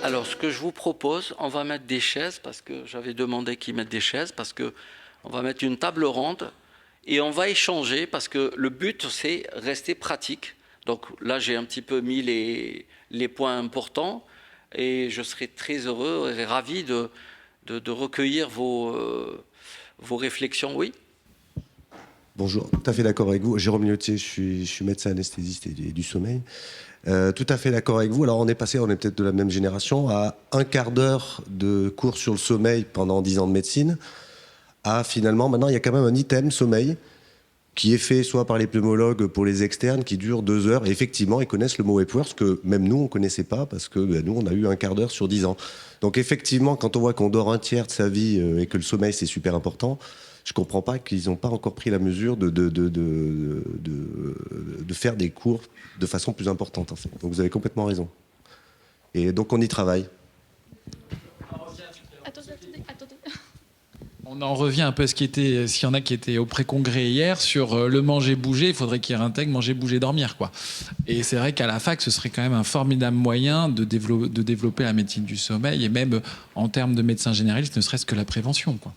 Alors, ce que je vous propose, on va mettre des chaises, parce que j'avais demandé qu'ils mettent des chaises, parce que on va mettre une table ronde et on va échanger, parce que le but, c'est rester pratique. Donc là, j'ai un petit peu mis les points importants et je serai très heureux et ravi de recueillir vos réflexions. Oui. Bonjour, tout à fait d'accord avec vous. Jérôme Liotier, je suis médecin anesthésiste et du sommeil. Tout à fait d'accord avec vous. Alors on est peut-être de la même génération, à un quart d'heure de cours sur le sommeil pendant 10 ans de médecine, à finalement, maintenant il y a quand même un item sommeil qui est fait soit par les pneumologues pour les externes, qui dure 2 heures. Et effectivement, ils connaissent le mot Epworth, que même nous, on ne connaissait pas, parce que nous, on a eu un quart d'heure sur 10 ans. Donc effectivement, quand on voit qu'on dort un tiers de sa vie et que le sommeil, c'est super important, je ne comprends pas qu'ils n'ont pas encore pris la mesure de faire des cours de façon plus importante, en fait. Donc vous avez complètement raison. Et donc on y travaille. Attendez. On en revient un peu à s'il y en a qui étaient au pré-congrès hier, sur le manger-bouger. Il faudrait qu'ils réintègrent manger, bouger, dormir, quoi. Et c'est vrai qu'à la fac, ce serait quand même un formidable moyen de développer la médecine du sommeil, et même en termes de médecins généralistes, ne serait-ce que la prévention, quoi.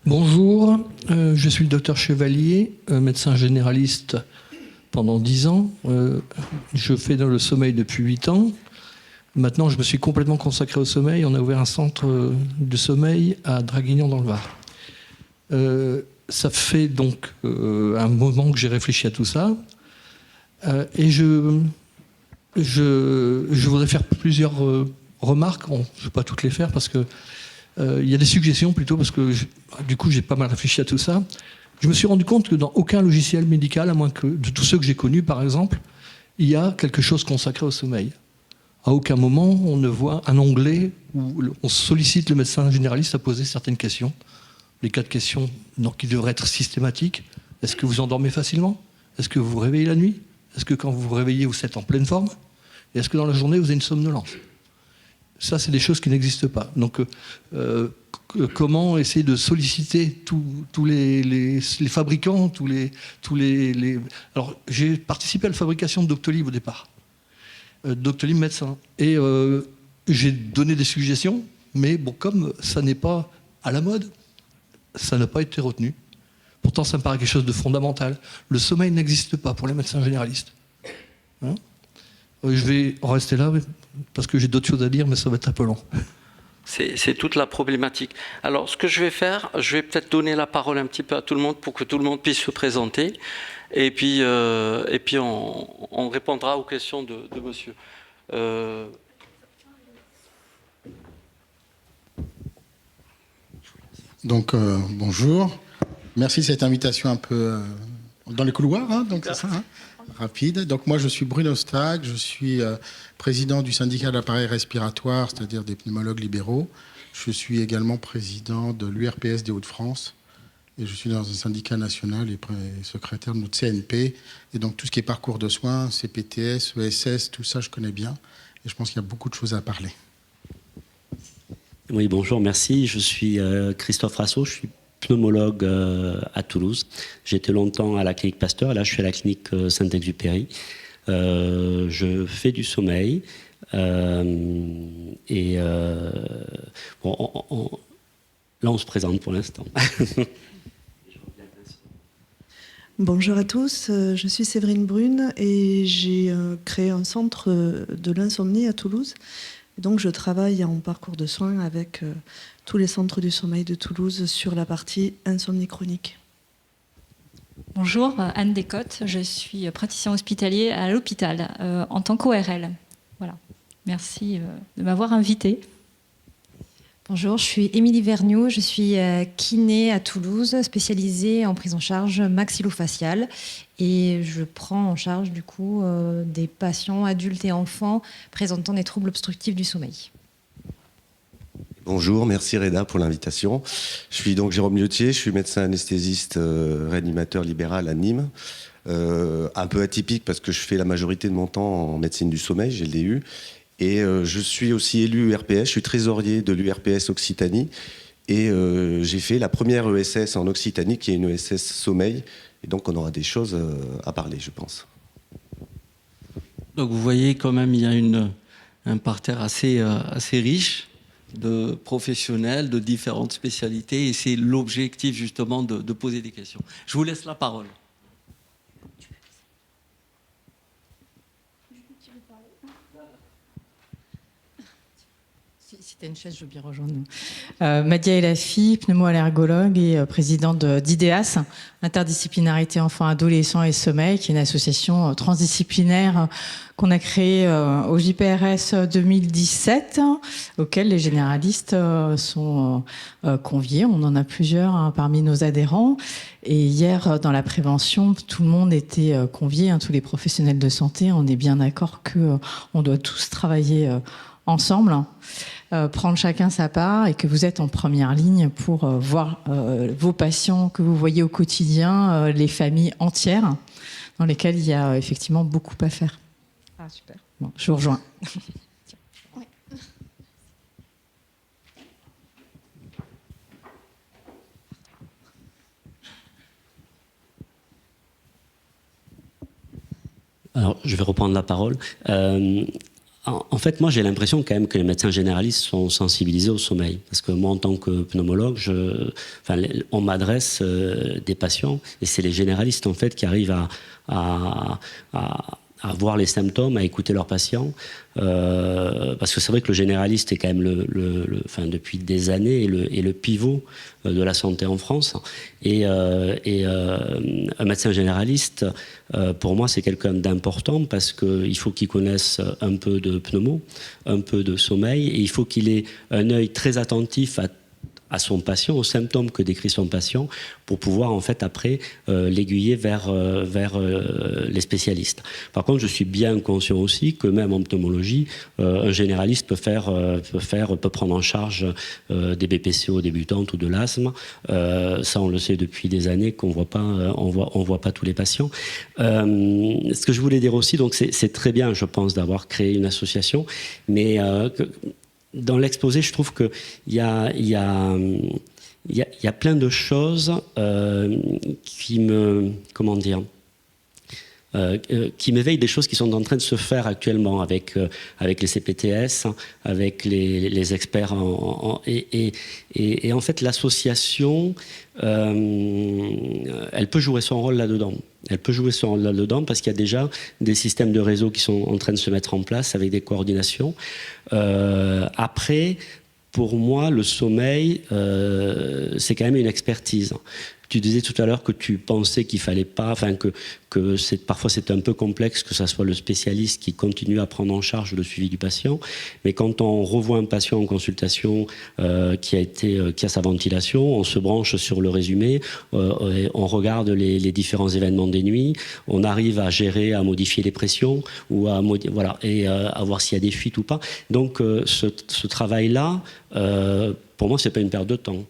Bonjour, je suis le docteur Chevalier, médecin généraliste pendant 10 ans. Je fais dans le sommeil depuis 8 ans. Maintenant, je me suis complètement consacré au sommeil. On a ouvert un centre de sommeil à Draguignan dans le Var. Ça fait donc un moment que j'ai réfléchi à tout ça. Et je voudrais faire plusieurs remarques. Je ne vais pas toutes les faire parce que il y a des suggestions plutôt, parce que du coup j'ai pas mal réfléchi à tout ça. Je me suis rendu compte que dans aucun logiciel médical, à moins que de tous ceux que j'ai connus par exemple, il y a quelque chose consacré au sommeil. À aucun moment on ne voit un onglet où on sollicite le médecin généraliste à poser certaines questions. Les 4 questions qui devraient être systématiques. Est-ce que vous endormez facilement? Est-ce que vous vous réveillez la nuit? Est-ce que quand vous vous réveillez vous êtes en pleine forme? Et est-ce que dans la journée vous avez une somnolence? Ça, c'est des choses qui n'existent pas. Donc, comment essayer de solliciter tous les fabricants, Alors, j'ai participé à la fabrication de Doctolib au départ. Doctolib médecin. Et j'ai donné des suggestions, mais bon, comme ça n'est pas à la mode, ça n'a pas été retenu. Pourtant, ça me paraît quelque chose de fondamental. Le sommeil n'existe pas pour les médecins généralistes. Hein? Je vais en rester là, parce que j'ai d'autres choses à dire, mais ça va être un peu long. C'est toute la problématique. Alors, ce que je vais faire, je vais peut-être donner la parole un petit peu à tout le monde pour que tout le monde puisse se présenter. Et puis on répondra aux questions de monsieur. Donc, bonjour. Merci de cette invitation un peu dans les couloirs, hein, donc c'est ça, hein, rapide. Donc moi, je suis Bruno Stag, je suis président du syndicat d'appareils respiratoires, c'est-à-dire des pneumologues libéraux. Je suis également président de l'URPS des Hauts-de-France et je suis dans un syndicat national et secrétaire de notre CNP. Et donc tout ce qui est parcours de soins, CPTS, ESS, tout ça, je connais bien. Et je pense qu'il y a beaucoup de choses à parler. Oui, bonjour, merci. Je suis Christophe Rasso, je suis pneumologue à Toulouse. J'ai été longtemps à la clinique Pasteur, et là je suis à la clinique Saint-Exupéry. Je fais du sommeil là on se présente pour l'instant. Bonjour à tous, je suis Séverine Brune et j'ai créé un centre de l'insomnie à Toulouse. Donc je travaille en parcours de soins avec tous les centres du sommeil de Toulouse sur la partie insomnie chronique. Bonjour, Anne Descottes, je suis praticien hospitalier à l'hôpital en tant qu'ORL. Voilà, merci de m'avoir invitée. Bonjour, je suis Émilie Vergniaud, je suis kiné à Toulouse, spécialisée en prise en charge maxillofaciale et je prends en charge du coup des patients adultes et enfants présentant des troubles obstructifs du sommeil. Bonjour, merci Reda pour l'invitation. Je suis donc Jérôme Liotier, je suis médecin anesthésiste réanimateur libéral à Nîmes. Un peu atypique parce que je fais la majorité de mon temps en médecine du sommeil, j'ai le DU. Et je suis aussi élu URPS, je suis trésorier de l'URPS Occitanie. Et j'ai fait la première ESS en Occitanie, qui est une ESS sommeil, Et donc on aura des choses à parler, je pense. Donc vous voyez quand même, il y a un parterre assez riche de professionnels, de différentes spécialités, et c'est l'objectif justement de poser des questions. Je vous laisse la parole. Si tu as une chaise, je veux bien rejoindre. Madia Elafi, pneumo-allergologue et présidente d'IDEAS, Interdisciplinarité enfants-adolescents et sommeil, qui est une association transdisciplinaire qu'on a créée au JPRS 2017, auquel les généralistes sont conviés. On en a plusieurs parmi nos adhérents. Et hier, dans la prévention, tout le monde était convié, tous les professionnels de santé. On est bien d'accord qu'on doit tous travailler ensemble, prendre chacun sa part, et que vous êtes en première ligne pour voir vos patients que vous voyez au quotidien, les familles entières, dans lesquelles il y a effectivement beaucoup à faire. Ah, super. Bon, je vous rejoins. Alors, je vais reprendre la parole. En fait, moi, j'ai l'impression quand même que les médecins généralistes sont sensibilisés au sommeil. Parce que moi, en tant que pneumologue, on m'adresse des patients, et c'est les généralistes, en fait, qui arrivent à voir les symptômes, à écouter leurs patients. Parce que c'est vrai que le généraliste est quand même, depuis des années, est le pivot de la santé en France. Et un médecin généraliste, pour moi, c'est quelqu'un d'important, parce qu'il faut qu'il connaisse un peu de pneumo, un peu de sommeil, et il faut qu'il ait un œil très attentif à son patient, aux symptômes que décrit son patient, pour pouvoir en fait après l'aiguiller vers les spécialistes. Par contre, je suis bien conscient aussi que même en pneumologie, un généraliste peut prendre en charge des BPCO débutantes ou de l'asthme. Ça, on le sait depuis des années qu'on voit pas tous les patients. Ce que je voulais dire aussi, donc c'est très bien, je pense, d'avoir créé une association, mais dans l'exposé, je trouve qu'il y a plein de choses qui m'éveillent, des choses qui sont en train de se faire actuellement avec les CPTS, avec les experts. Et en fait, l'association, elle peut jouer son rôle là-dedans. Elle peut jouer son rôle là-dedans parce qu'il y a déjà des systèmes de réseau qui sont en train de se mettre en place avec des coordinations. Après, pour moi, le sommeil, c'est quand même une expertise. Tu disais tout à l'heure que tu pensais qu'il fallait pas, que parfois c'est un peu complexe que ça soit le spécialiste qui continue à prendre en charge le suivi du patient. Mais quand on revoit un patient en consultation qui a sa ventilation, on se branche sur le résumé, on regarde les différents événements des nuits, on arrive à gérer, à modifier les pressions ou à voir s'il y a des fuites ou pas. Donc ce travail-là, pour moi, c'est pas une perte de temps.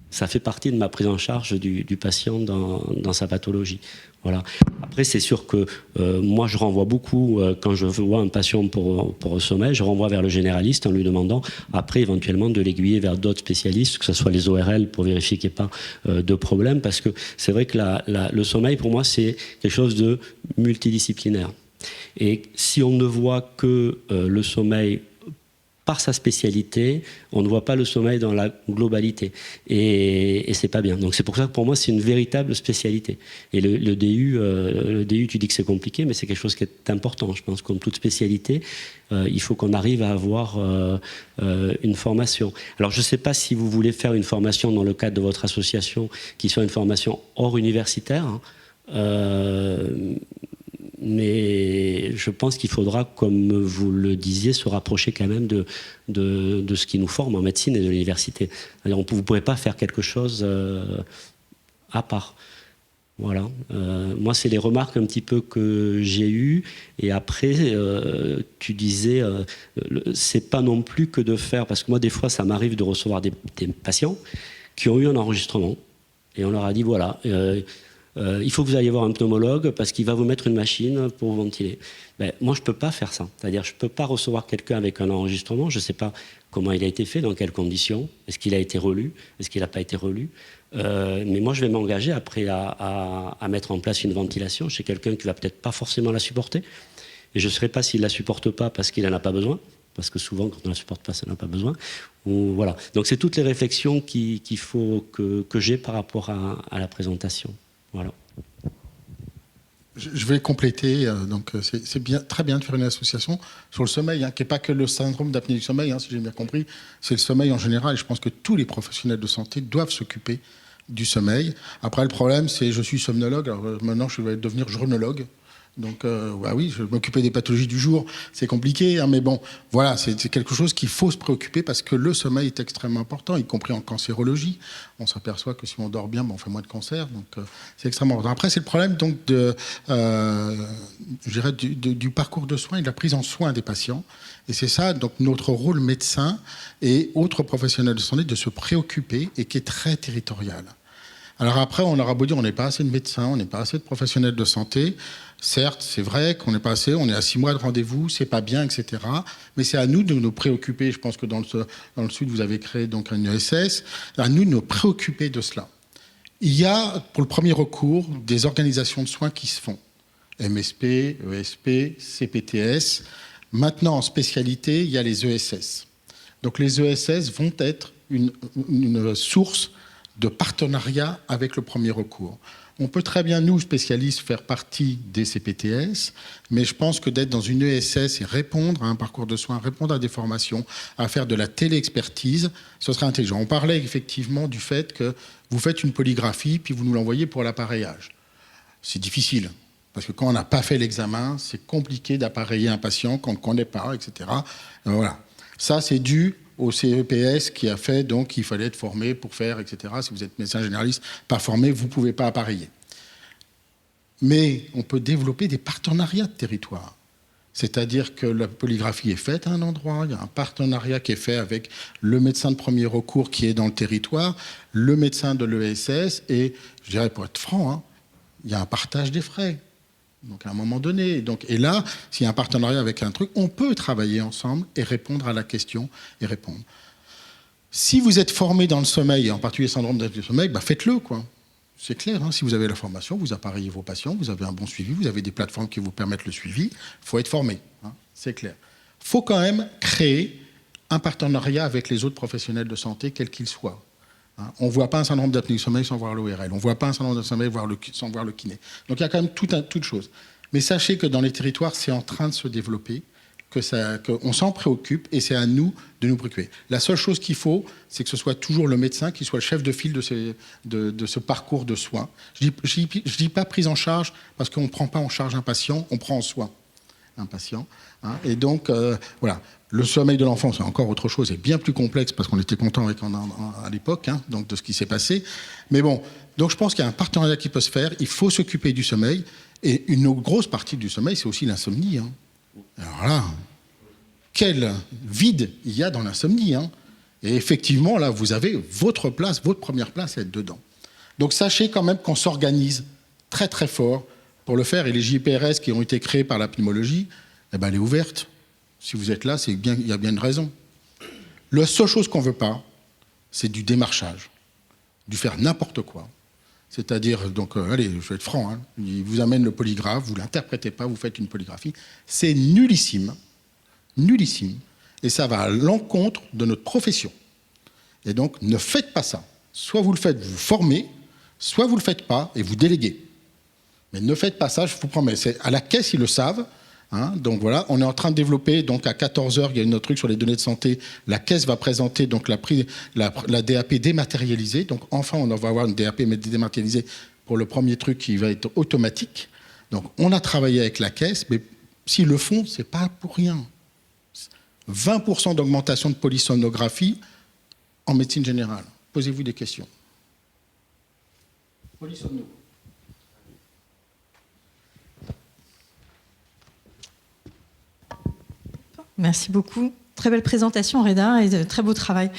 Ça fait partie de ma prise en charge du patient dans sa pathologie. Voilà. Après, c'est sûr que moi, je renvoie beaucoup, quand je vois un patient pour le sommeil, je renvoie vers le généraliste en lui demandant, après, éventuellement, de l'aiguiller vers d'autres spécialistes, que ce soit les ORL, pour vérifier qu'il n'y ait pas de problème, parce que c'est vrai que le sommeil, pour moi, c'est quelque chose de multidisciplinaire. Et si on ne voit que le sommeil par sa spécialité, on ne voit pas le sommeil dans la globalité. Et c'est pas bien. Donc c'est pour ça que pour moi, c'est une véritable spécialité. Et le DU, tu dis que c'est compliqué, mais c'est quelque chose qui est important. Je pense que comme toute spécialité, il faut qu'on arrive à avoir une formation. Alors je ne sais pas si vous voulez faire une formation dans le cadre de votre association qui soit une formation hors universitaire, mais je pense qu'il faudra, comme vous le disiez, se rapprocher quand même de ce qui nous forme en médecine et de l'université. Vous ne pourrez pas faire quelque chose à part. Voilà. Moi, c'est les remarques un petit peu que j'ai eues. Et après, tu disais, c'est pas non plus que de faire, parce que moi, des fois, ça m'arrive de recevoir des patients qui ont eu un enregistrement. Et on leur a dit, voilà, il faut que vous alliez voir un pneumologue parce qu'il va vous mettre une machine pour vous ventiler. Ben, moi, je ne peux pas faire ça. C'est-à-dire, je ne peux pas recevoir quelqu'un avec un enregistrement. Je ne sais pas comment il a été fait, dans quelles conditions. Est-ce qu'il a été relu? Est-ce qu'il n'a pas été relu? Mais moi, je vais m'engager après à mettre en place une ventilation chez quelqu'un qui ne va peut-être pas forcément la supporter. Et je ne saurais pas s'il ne la supporte pas parce qu'il n'en a pas besoin. Parce que souvent, quand on ne la supporte pas, ça n'a pas besoin. Ou, voilà. Donc, c'est toutes les réflexions qu'il faut que j'ai par rapport à la présentation. Voilà. Je vais compléter. Donc, c'est bien, très bien de faire une association sur le sommeil, qui n'est pas que le syndrome d'apnée du sommeil, si j'ai bien compris. C'est le sommeil en général. Et je pense que tous les professionnels de santé doivent s'occuper du sommeil. Après, le problème, c'est je suis somnologue. Alors, maintenant, je vais devenir journologue. Donc, oui, je vais m'occuper des pathologies du jour. C'est compliqué, mais bon, voilà, c'est quelque chose qu'il faut se préoccuper parce que le sommeil est extrêmement important, y compris en cancérologie. On s'aperçoit que si on dort bien, on fait moins de cancer. Donc, c'est extrêmement important. Après, c'est le problème donc, je dirais, du parcours de soins et de la prise en soin des patients. Et c'est ça, donc, notre rôle médecin et autres professionnels de santé de se préoccuper et qui est très territorial. Alors après, on aura beau dire on n'est pas assez de médecins, on n'est pas assez de professionnels de santé. Certes, c'est vrai qu'on n'est pas assez, on est à 6 mois de rendez-vous, c'est pas bien, etc. Mais c'est à nous de nous préoccuper. Je pense que dans le Sud, vous avez créé donc une ESS. À nous de nous préoccuper de cela. Il y a, pour le premier recours, des organisations de soins qui se font. MSP, ESP, CPTS. Maintenant, en spécialité, il y a les ESS. Donc les ESS vont être une source de partenariat avec le premier recours. On peut très bien, nous, spécialistes, faire partie des CPTS, mais je pense que d'être dans une ESS et répondre à un parcours de soins, répondre à des formations, à faire de la téléexpertise, ce serait intelligent. On parlait effectivement du fait que vous faites une polygraphie, puis vous nous l'envoyez pour l'appareillage. C'est difficile, parce que quand on n'a pas fait l'examen, c'est compliqué d'appareiller un patient qu'on ne connaît pas, etc. Voilà. Ça, c'est dû au CEPS qui a fait, donc il fallait être formé pour faire, etc. Si vous êtes médecin généraliste, pas formé, vous ne pouvez pas appareiller. Mais on peut développer des partenariats de territoire. C'est-à-dire que la polygraphie est faite à un endroit, il y a un partenariat qui est fait avec le médecin de premier recours qui est dans le territoire, le médecin de l'ESS, et je dirais pour être franc, il y a un partage des frais. Donc à un moment donné, et là, s'il y a un partenariat avec un truc, on peut travailler ensemble et répondre à la question et répondre. Si vous êtes formé dans le sommeil, et en particulier syndrome d'apnée du sommeil, faites-le, quoi. C'est clair, si vous avez la formation, vous appareillez vos patients, vous avez un bon suivi, vous avez des plateformes qui vous permettent le suivi, il faut être formé, c'est clair. Il faut quand même créer un partenariat avec les autres professionnels de santé, quels qu'ils soient. On ne voit pas un syndrome d'apnée du sommeil sans voir l'ORL. On ne voit pas un syndrome d'apnée du sommeil sans voir le kiné. Donc il y a quand même toute chose. Mais sachez que dans les territoires, c'est en train de se développer, qu'on s'en préoccupe et c'est à nous de nous préoccuper. La seule chose qu'il faut, c'est que ce soit toujours le médecin qui soit le chef de file de ce parcours de soins. Je dis pas prise en charge parce qu'on ne prend pas en charge un patient, on prend en soin un patient. Et donc, voilà. Le sommeil de l'enfant, c'est encore autre chose, c'est bien plus complexe parce qu'on était content à l'époque, donc de ce qui s'est passé. Mais bon, donc je pense qu'il y a un partenariat qui peut se faire. Il faut s'occuper du sommeil. Et une grosse partie du sommeil, c'est aussi l'insomnie. Alors là, quel vide il y a dans l'insomnie. Et effectivement, là, vous avez votre place, votre première place à être dedans. Donc sachez quand même qu'on s'organise très très fort pour le faire. Et les JPRS qui ont été créés par la pneumologie, elle est ouverte. Si vous êtes là, il y a bien une raison. La seule chose qu'on ne veut pas, c'est du démarchage, du faire n'importe quoi. C'est-à-dire, donc, allez, je vais être franc, il vous amène le polygraphe, vous ne l'interprétez pas, vous faites une polygraphie. C'est nullissime, nullissime, et ça va à l'encontre de notre profession. Et donc, ne faites pas ça. Soit vous le faites, vous vous formez, soit vous ne le faites pas et vous déléguez. Mais ne faites pas ça, je vous promets. À la caisse, ils le savent. Donc voilà, on est en train de développer, donc à 14h, il y a une autre truc sur les données de santé, la caisse va présenter donc la DAP dématérialisée, donc enfin on va avoir une DAP dématérialisée pour le premier truc qui va être automatique. Donc on a travaillé avec la caisse, mais s'ils le font, c'est pas pour rien. 20% d'augmentation de polysonographie en médecine générale. Posez-vous des questions. Polysono. Merci beaucoup. Très très belle présentation, Reda, et de très beau travail.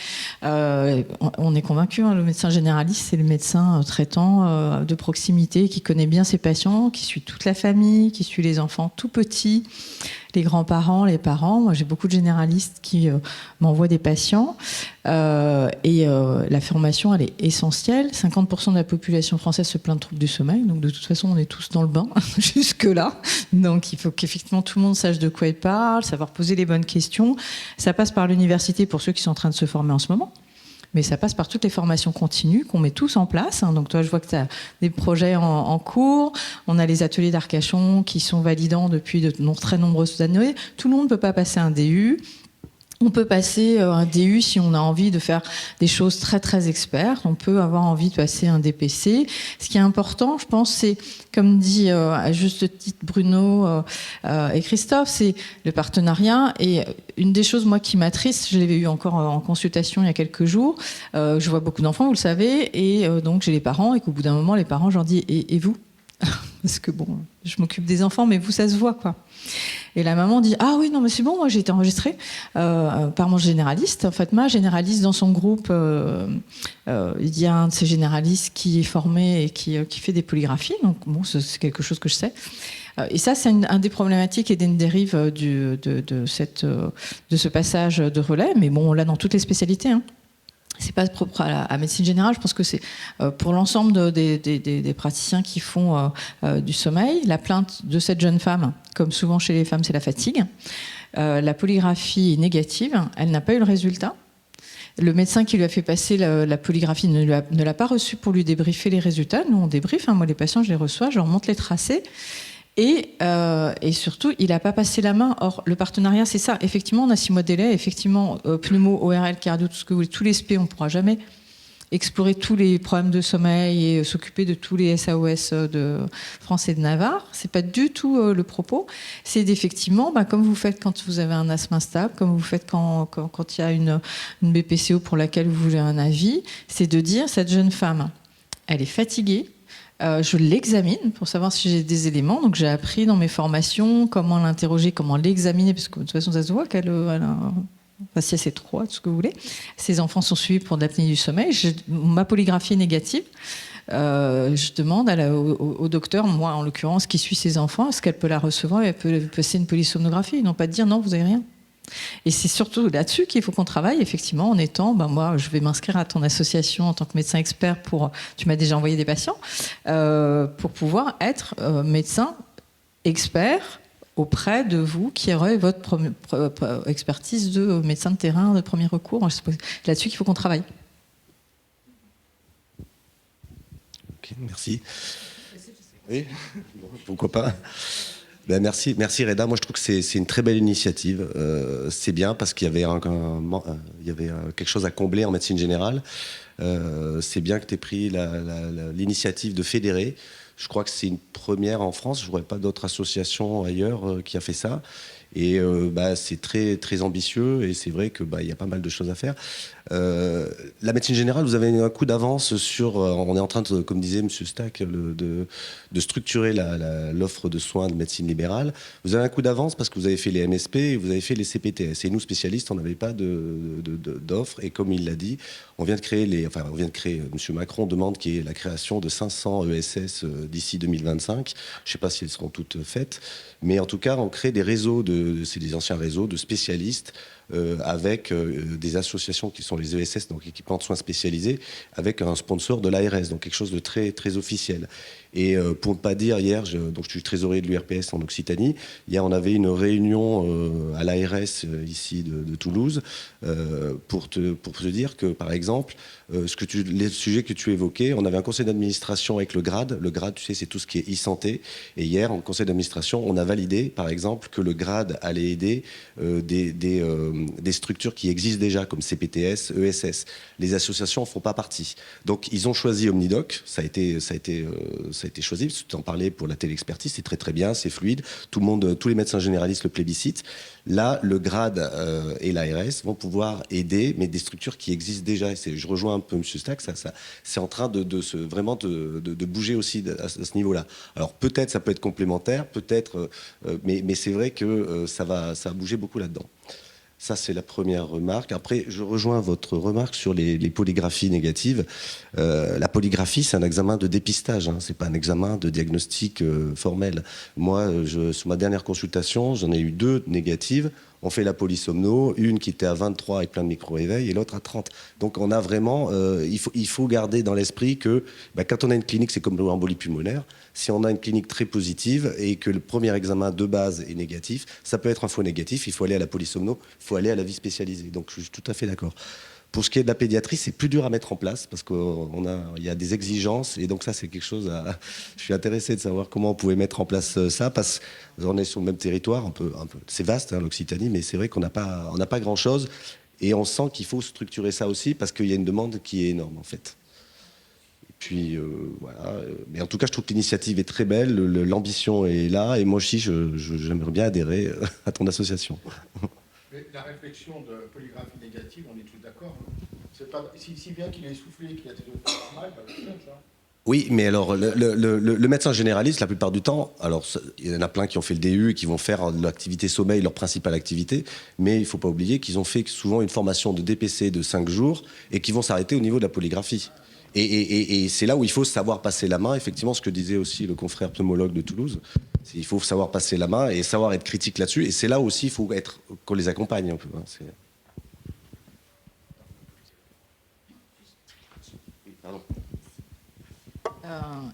On est convaincu, hein, le médecin généraliste, c'est le médecin traitant de proximité qui connaît bien ses patients, qui suit toute la famille, qui suit les enfants tout petits, les grands-parents, les parents. Moi, j'ai beaucoup de généralistes qui m'envoient des patients. La formation, elle est essentielle. 50% de la population française se plaint de troubles du sommeil. Donc, de toute façon, on est tous dans le bain jusque-là. Donc, il faut qu'effectivement tout le monde sache de quoi il parle, savoir poser les bonnes questions. Ça passe par l'université pour ceux qui sont en train de se former en ce moment. Mais ça passe par toutes les formations continues qu'on met tous en place. Donc toi, je vois que tu as des projets en cours. On a les ateliers d'Arcachon qui sont validants depuis de très nombreuses années. Tout le monde ne peut pas passer un DU. On peut passer un DU si on a envie de faire des choses très très expertes. On peut avoir envie de passer un DPC. Ce qui est important, je pense, c'est, comme dit à juste titre Bruno et Christophe, c'est le partenariat. Et une des choses, moi, qui m'attriste, je l'avais eu encore en consultation il y a quelques jours, je vois beaucoup d'enfants, vous le savez, et donc j'ai les parents, et qu'au bout d'un moment, les parents, je leur dis, et vous ? Parce que bon, je m'occupe des enfants, mais vous, ça se voit, quoi. Et la maman dit, ah oui, non, mais c'est bon, moi j'ai été enregistrée par mon généraliste. En fait, ma généraliste, dans son groupe, il y a un de ces généralistes qui est formé et qui fait des polygraphies. Donc bon, c'est quelque chose que je sais. Et ça, c'est un des problématiques et des dérives de ce passage de relais. Mais bon, on l'a dans toutes les spécialités, hein. C'est pas propre à la médecine générale, je pense que c'est pour l'ensemble des praticiens qui font du sommeil. La plainte de cette jeune femme, comme souvent chez les femmes, c'est la fatigue. La polygraphie est négative, elle n'a pas eu le résultat. Le médecin qui lui a fait passer la polygraphie ne l'a pas reçu pour lui débriefer les résultats. Nous, on débriefe, hein, moi les patients, je les reçois, je leur montre les tracés. Et surtout, il n'a pas passé la main. Or, le partenariat, c'est ça. Effectivement, on a 6 mois de délai. Effectivement, pneumo, ORL, cardio, tout ce que vous voulez, tous les SP, on ne pourra jamais explorer tous les problèmes de sommeil et s'occuper de tous les SAOS de France et de Navarre. Ce n'est pas du tout le propos. C'est d'effectivement, comme vous faites quand vous avez un asthme instable, comme vous faites quand il y a une BPCO pour laquelle vous voulez un avis, c'est de dire, cette jeune femme, elle est fatiguée. Je l'examine pour savoir si j'ai des éléments. Donc j'ai appris dans mes formations comment l'interroger, comment l'examiner, parce que de toute façon ça se voit qu'elle a si elle C3, tout ce que vous voulez. Ses enfants sont suivis pour de l'apnée du sommeil. Ma polygraphie est négative. Je demande au docteur, moi en l'occurrence, qui suit ses enfants, est-ce qu'elle peut la recevoir et elle peut passer une polysomnographie. Ils n'ont pas de dire non, vous n'avez rien. Et c'est surtout là-dessus qu'il faut qu'on travaille, effectivement, en étant, moi, je vais m'inscrire à ton association en tant que médecin expert tu m'as déjà envoyé des patients, pour pouvoir être médecin expert auprès de vous qui aurez votre expertise de médecin de terrain de premier recours. C'est là-dessus qu'il faut qu'on travaille. Ok, merci. Oui, pourquoi pas. Merci Reda. Moi, je trouve que c'est une très belle initiative. C'est bien parce qu'il y avait quelque chose à combler en médecine générale. C'est bien que tu aies pris l'initiative de fédérer. Je crois que c'est une première en France. Je ne vois pas d'autres associations ailleurs qui a fait ça. Et c'est très, très ambitieux. Et c'est vrai qu'il y a pas mal de choses à faire. La médecine générale, vous avez un coup d'avance sur... on est en train, comme disait M. Stack, de structurer l'offre de soins de médecine libérale. Vous avez un coup d'avance parce que vous avez fait les MSP et vous avez fait les CPTS. Et nous, spécialistes, on n'avait pas d'offre. Et comme il l'a dit, on vient de créer M. Macron demande qu'il y ait la création de 500 ESS d'ici 2025. Je ne sais pas si elles seront toutes faites. Mais en tout cas, on crée des réseaux, c'est des anciens réseaux de spécialistes avec des associations qui sont les ESS, donc équipements de soins spécialisés, avec un sponsor de l'ARS, donc quelque chose de très, très officiel. Et pour ne pas dire, hier, je suis trésorier de l'URPS en Occitanie, hier on avait une réunion à l'ARS ici de Toulouse pour te dire que, par exemple, les sujets que tu évoquais, on avait un conseil d'administration avec le GRAD. Le GRAD, tu sais, c'est tout ce qui est e-santé. Et hier, en conseil d'administration, on a validé, par exemple, que le GRAD allait aider des structures qui existent déjà, comme CPTS, ESS. Les associations n'en font pas partie. Donc, ils ont choisi Omnidoc. Ça a été choisi. Tu en parlais pour la télé-expertise. C'est très, très bien. C'est fluide. Tous les médecins généralistes le plébiscitent. Là, le GRAD et l'ARS vont pouvoir aider, mais des structures qui existent déjà. Je rejoins un peu M. Stack. C'est en train vraiment de bouger aussi à ce niveau-là. Alors, peut-être ça peut être complémentaire, peut-être, mais c'est vrai que ça va bouger beaucoup là-dedans. Ça, c'est la première remarque. Après, je rejoins votre remarque sur les polygraphies négatives. La polygraphie, c'est un examen de dépistage, hein. C'est pas un examen de diagnostic formel. Moi, sur ma dernière consultation, j'en ai eu 2 négatives. On fait la polysomno, une qui était à 23 avec plein de micro-réveils et l'autre à 30. Donc on a vraiment, il faut garder dans l'esprit que quand on a une clinique, c'est comme l'embolie pulmonaire. Si on a une clinique très positive et que le premier examen de base est négatif, ça peut être un faux négatif, il faut aller à la polysomno, il faut aller à la vie spécialisée. Donc je suis tout à fait d'accord. Pour ce qui est de la pédiatrie, c'est plus dur à mettre en place parce qu'il y a des exigences et donc ça c'est quelque chose à... Je suis intéressé de savoir comment on pouvait mettre en place ça parce qu'on est sur le même territoire, un peu, c'est vaste hein, l'Occitanie, mais c'est vrai qu'on n'a pas grand-chose et on sent qu'il faut structurer ça aussi parce qu'il y a une demande qui est énorme en fait. Et puis voilà, mais en tout cas je trouve que l'initiative est très belle, l'ambition est là et moi aussi j'aimerais bien adhérer à ton association. Mais la réflexion de polygraphie négative, on est tous d'accord. C'est pas si bien qu'il est essoufflé, qu'il a des autres normales, ça. Oui, mais alors le médecin généraliste, la plupart du temps, alors il y en a plein qui ont fait le DU et qui vont faire l'activité sommeil leur principale activité, mais il ne faut pas oublier qu'ils ont fait souvent une formation de DPC de 5 jours et qui vont s'arrêter au niveau de la polygraphie. Et c'est là où il faut savoir passer la main, effectivement, ce que disait aussi le confrère pneumologue de Toulouse. Il faut savoir passer la main et savoir être critique là-dessus. Et c'est là aussi il faut qu'on les accompagne un peu. Hein. Pardon.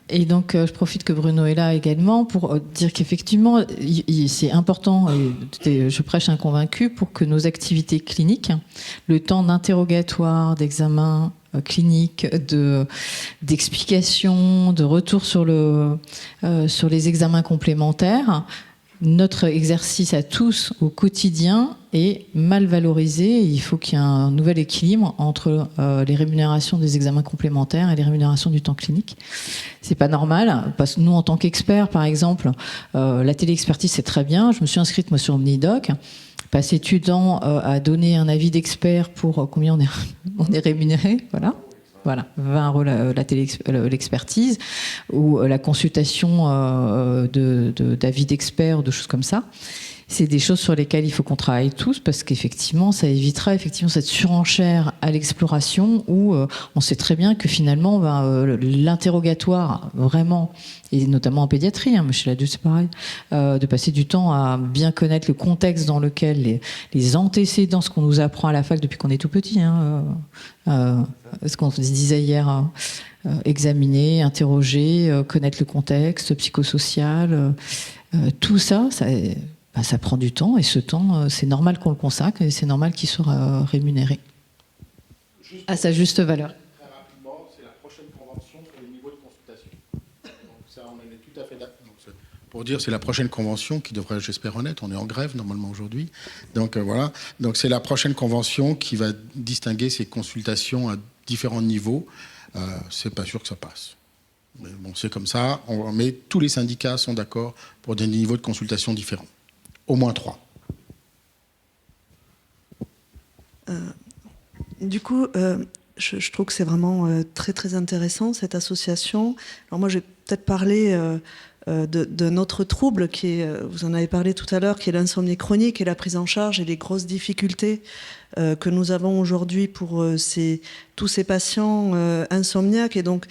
Et donc, je profite que Bruno est là également pour dire qu'effectivement, c'est important, et je prêche un convaincu, pour que nos activités cliniques, le temps d'interrogatoire, d'examen clinique, d'explication, de retour sur les examens complémentaires, notre exercice à tous au quotidien est mal valorisé. Il faut qu'il y ait un nouvel équilibre entre les rémunérations des examens complémentaires et les rémunérations du temps clinique. C'est pas normal parce que nous, en tant qu'experts, par exemple, la téléexpertise c'est très bien. Je me suis inscrite moi sur Omnidoc. Passer du temps à donner un avis d'expert pour combien on est rémunéré, voilà, 20 euros l'expertise ou la consultation d'avis d'experts ou de choses comme ça. C'est des choses sur lesquelles il faut qu'on travaille tous parce qu'effectivement, ça évitera cette surenchère à l'exploration où on sait très bien que finalement, l'interrogatoire vraiment, et notamment en pédiatrie, hein, mais chez l'adulte c'est pareil, de passer du temps à bien connaître le contexte dans lequel les antécédents, ce qu'on nous apprend à la fac depuis qu'on est tout petit, ce qu'on disait hier, examiner, interroger, connaître le contexte psychosocial, tout ça, ça prend du temps et ce temps, c'est normal qu'on le consacre et c'est normal qu'il soit rémunéré à sa juste valeur. Très rapidement, c'est la prochaine convention sur les niveaux de consultation. Donc ça, on en est tout à fait d'accord. Pour dire, c'est la prochaine convention qui devrait, j'espère, honnête. On est en grève normalement aujourd'hui. Donc voilà. Donc c'est la prochaine convention qui va distinguer ces consultations à différents niveaux. C'est pas sûr que ça passe. Mais bon, c'est comme ça. Mais tous les syndicats sont d'accord pour des niveaux de consultation différents. Au moins 3. Du coup, je trouve que c'est vraiment très très intéressant cette association. Alors moi, je vais peut-être parler de notre trouble qui est, vous en avez parlé tout à l'heure, qui est l'insomnie chronique et la prise en charge et les grosses difficultés que nous avons aujourd'hui pour tous ces patients insomniaques. Et donc,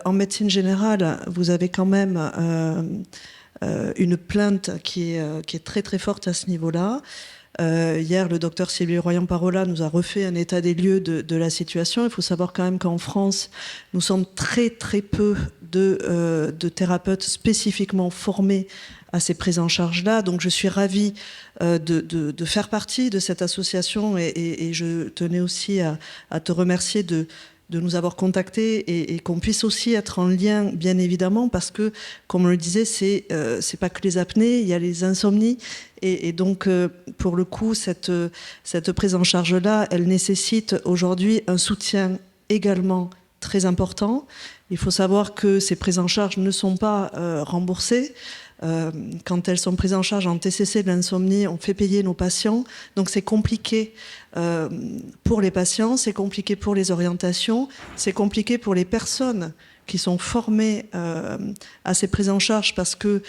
en médecine générale, vous avez quand même une plainte qui est très très forte à ce niveau-là. Hier, le docteur Sylvie Royan-Parola nous a refait un état des lieux de la situation. Il faut savoir quand même qu'en France, nous sommes très très peu de thérapeutes spécifiquement formés à ces prises en charge-là. Donc je suis ravie de faire partie de cette association et je tenais aussi à te remercier de nous avoir contactés et qu'on puisse aussi être en lien, bien évidemment, parce que, comme on le disait, c'est pas que les apnées, il y a les insomnies. Et donc, pour le coup, cette prise en charge-là, elle nécessite aujourd'hui un soutien également très important. Il faut savoir que ces prises en charge ne sont pas remboursées. Quand elles sont prises en charge en TCC de l'insomnie, on fait payer nos patients. Donc c'est compliqué pour les patients, c'est compliqué pour les orientations, c'est compliqué pour les personnes qui sont formées à ces prises en charge parce que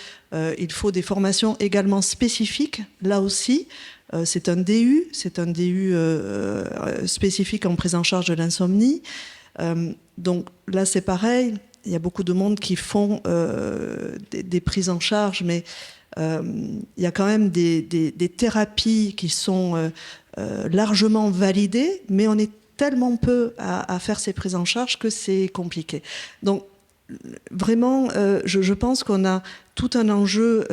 il faut des formations également spécifiques, là aussi, c'est un DU spécifique en prise en charge de l'insomnie. Donc là, c'est pareil. Il y a beaucoup de monde qui font des prises en charge, mais il y a quand même des thérapies qui sont largement validées, mais on est tellement peu à faire ces prises en charge que c'est compliqué. Donc, vraiment, je pense qu'on a tout un enjeu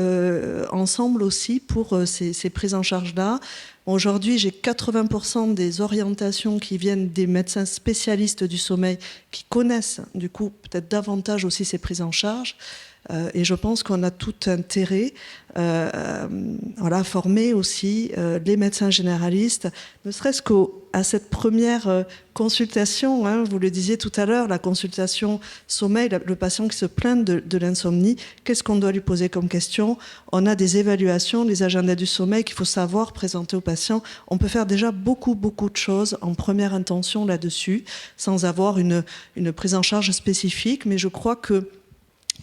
ensemble aussi pour ces prises en charge-là. Aujourd'hui, j'ai 80% des orientations qui viennent des médecins spécialistes du sommeil qui connaissent, du coup, peut-être davantage aussi ces prises en charge. Et je pense qu'on a tout intérêt à former aussi les médecins généralistes, ne serait-ce qu'à cette première consultation, hein, vous le disiez tout à l'heure, la consultation sommeil, le patient qui se plaint de l'insomnie, qu'est-ce qu'on doit lui poser comme question? On a des évaluations, des agendas du sommeil qu'il faut savoir présenter aux patients. On peut faire déjà beaucoup de choses en première intention là-dessus, sans avoir une prise en charge spécifique, mais je crois que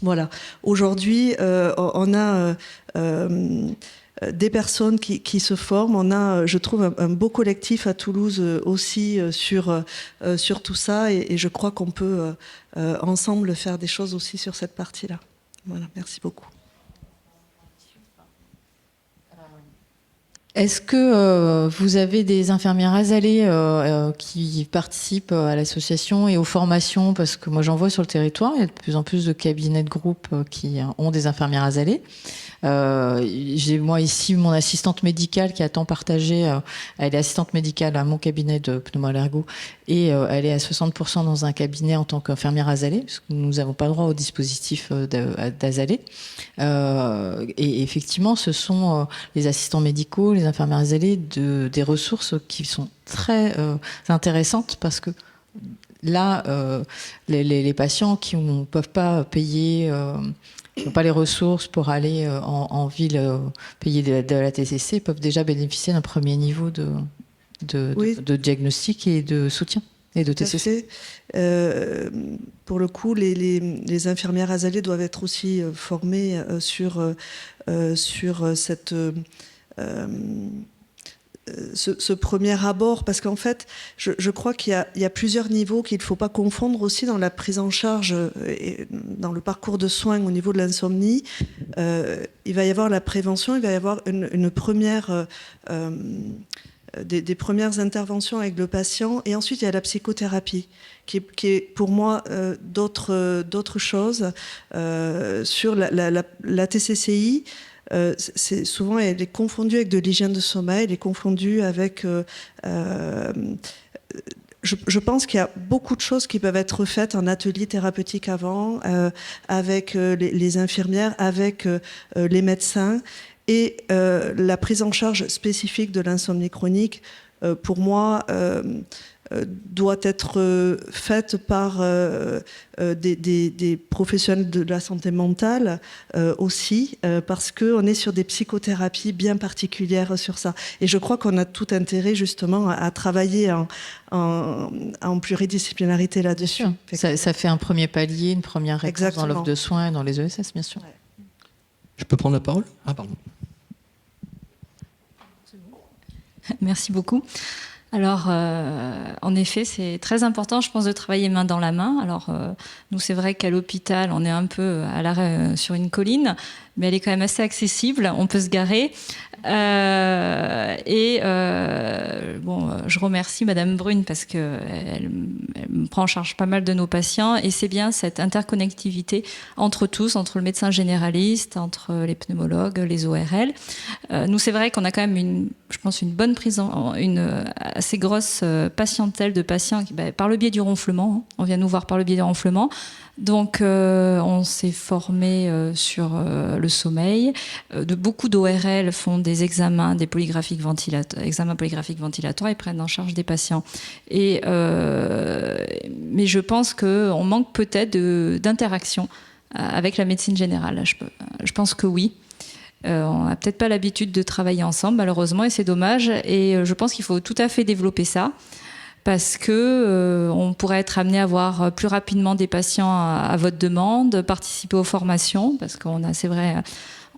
voilà. Aujourd'hui, on a des personnes qui se forment. On a, je trouve, un beau collectif à Toulouse aussi sur tout ça. Et je crois qu'on peut ensemble faire des choses aussi sur cette partie-là. Voilà, merci beaucoup. Est-ce que vous avez des infirmières azalées qui participent à l'association et aux formations? Parce que moi, j'en vois sur le territoire, il y a de plus en plus de cabinets de groupe qui ont des infirmières azalées. J'ai moi ici mon assistante médicale qui est à temps partagé. Elle est assistante médicale à mon cabinet de pneumo-allergo et elle est à 60% dans un cabinet en tant qu'infirmière azalée, parce que nous n'avons pas droit au dispositif d'azalée. Et effectivement, ce sont les assistants médicaux, les infirmières azalées, des ressources qui sont très intéressantes parce que là, les patients qui ne peuvent pas payer, qui n'ont pas les ressources pour aller en ville payer de la TCC, peuvent déjà bénéficier d'un premier niveau de diagnostic et de soutien et de TCC. Pour le coup, les infirmières azalées doivent être aussi formées sur cette... Ce premier abord, parce qu'en fait, je crois qu'il y a plusieurs niveaux qu'il ne faut pas confondre aussi dans la prise en charge et dans le parcours de soins au niveau de l'insomnie. Il va y avoir la prévention, il va y avoir une première... Des premières interventions avec le patient, et ensuite il y a la psychothérapie qui est pour moi d'autres choses. Sur la TCCI, c'est souvent elle est confondue avec de l'hygiène de sommeil, elle est confondue avec je pense qu'il y a beaucoup de choses qui peuvent être faites en atelier thérapeutique avant, avec les infirmières, avec les médecins. Et la prise en charge spécifique de l'insomnie chronique, pour moi, doit être faite par des professionnels de la santé mentale aussi, parce qu'on est sur des psychothérapies bien particulières sur ça. Et je crois qu'on a tout intérêt justement à travailler en pluridisciplinarité là-dessus. Ça fait un premier palier, une première réponse dans l'offre de soins et dans les ESS, bien sûr. Ouais. Je peux prendre la parole? Ah, pardon. Merci beaucoup. Alors, en effet, c'est très important, je pense, de travailler main dans la main. Alors, nous, c'est vrai qu'à l'hôpital, on est un peu à l'arrêt sur une colline, mais elle est quand même assez accessible, on peut se garer. Je remercie Madame Brune parce qu'elle me prend en charge pas mal de nos patients, et c'est bien cette interconnectivité entre tous, entre le médecin généraliste, entre les pneumologues, les ORL. Nous, c'est vrai qu'on a quand même une bonne prise une assez grosse patientèle de patients qui, par le biais du ronflement, on vient nous voir par le biais du ronflement. Donc, on s'est formé sur le sommeil. Beaucoup d'ORL font des examens, des polygraphiques ventilatoires et prennent en charge des patients. Mais je pense qu'on manque peut-être d'interaction avec la médecine générale. Je pense que oui. On n'a peut-être pas l'habitude de travailler ensemble, malheureusement, et c'est dommage. Et je pense qu'il faut tout à fait développer ça, parce que on pourrait être amené à voir plus rapidement des patients à votre demande, participer aux formations, parce qu'on a, c'est vrai,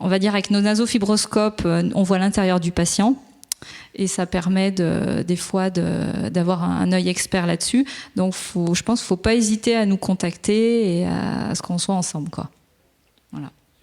on va dire avec nos nasofibroscopes, on voit l'intérieur du patient. Et ça permet des fois d'avoir un œil expert là-dessus. Donc je pense qu'il ne faut pas hésiter à nous contacter et à ce qu'on soit ensemble, quoi.